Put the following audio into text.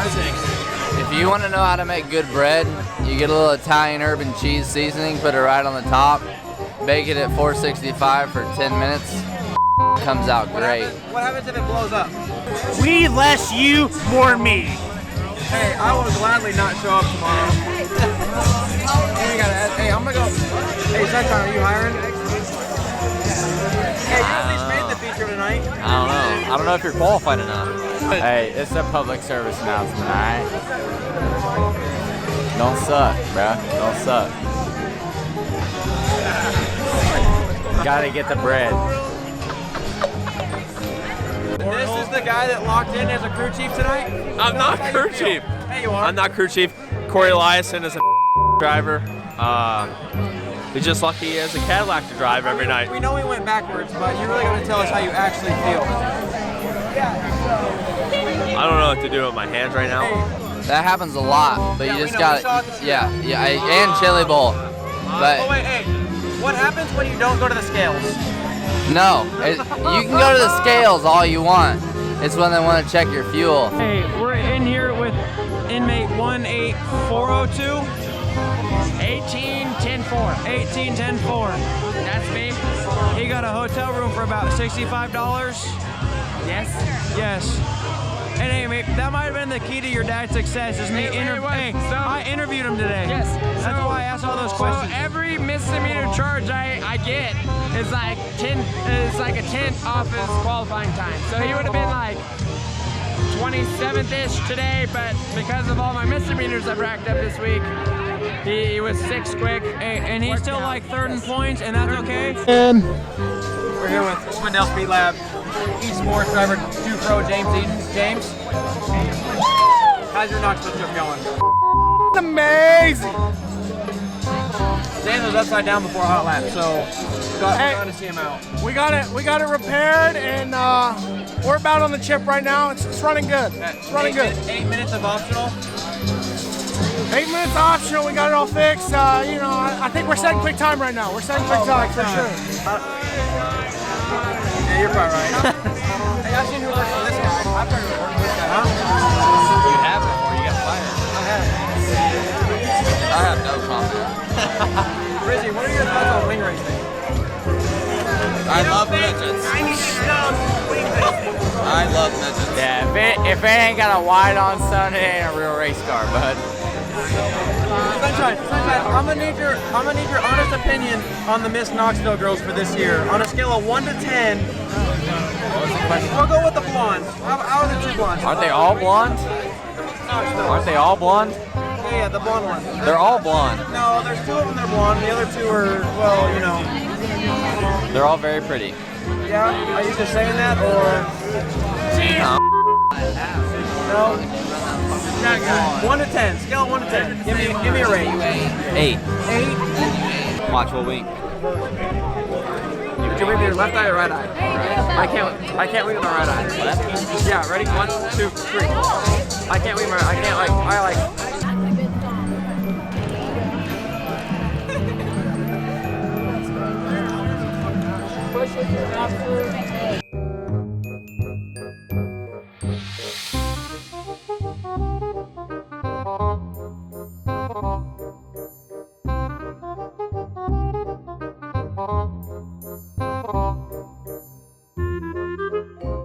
If you want to know how to make good bread, you get a little Italian herb and cheese seasoning, put it right on the top, bake it at 465 for 10 minutes. Comes out great. What happens if it blows up? We less you, more me. Hey, I will gladly not show up tomorrow. Hey, I'm gonna go. Hey, Sunshine, are you hiring? Hey, you at least made the feature tonight. I don't know. I don't know if you're qualified enough. Hey, it's a public service announcement, alright? Don't suck, bro. Don't suck. Gotta get the bread. This is the guy that locked in as a crew chief tonight? I'm not crew chief. Hey, you are. I'm not crew chief. Corey Eliason is a driver. He's just lucky he has a Cadillac to drive every night. We know we went backwards, but you really got to tell us how you actually feel. I don't know what to do with my hands right now. That happens a lot, but you just gotta, and chili bowl. But oh wait, hey, what happens when you don't go to the scales? no, you can go to the scales all you want. It's when they want to check your fuel. Hey, we're in here with inmate 18402. 18-10-4. 18-10-4. That's me. He got a hotel room for about $65. Yes. Yes. And hey, mate, that might have been the key to your dad's success. Is me I interviewed him today. Yes. That's why I asked all those questions. So every misdemeanor charge I get is like 10. It's like a 10th off his qualifying time. So he would have been like 27th-ish today, but because of all my misdemeanors I've racked up this week, he was 6 quick. Hey, and he's still like third in points, and that's okay. And We're here with Swindell Speedlab, eSports driver 2 Pro James Eden. James, how's your Knoxville trip going? amazing. Dan was upside down before a hot lap, so we're going to see him out. We got it repaired, and we're about on the chip right now. It's running good. It's running good. 8 minutes of optional. 8 minutes optional. We got it all fixed. You know, I think we're setting quick time right now. We're setting quick time for sure. Yeah, you're probably right. Hey, I've seen who works for this guy. I've heard who works for this guy, huh? You have before you got fired. I have no comment. Rizzy, what are your thoughts on wing racing? I love midgets. I love midgets. Yeah, if it ain't got a wide on sun, it ain't a real race car, bud. Sunshine, I'm gonna need your honest opinion on the Miss Knoxville girls for this year. On a scale of 1 to 10, we'll go with the blondes. How are the 2 blondes? Aren't they all blonde? Knoxville. Aren't they all blonde? Yeah, the blonde ones. They're all blonde. No, there's 2 of them that are blonde. The other 2 are, well, you know. They're all very pretty. Yeah, are you just saying that, or? No. 1 to 10. Scale of 1 to 10. Give me a rate. 8. 8. Watch what week. Did you wave your left eye or right eye? I can't wave my right eye. Yeah, ready? 1, 2, 3. I can't wave my. I like. Push it after.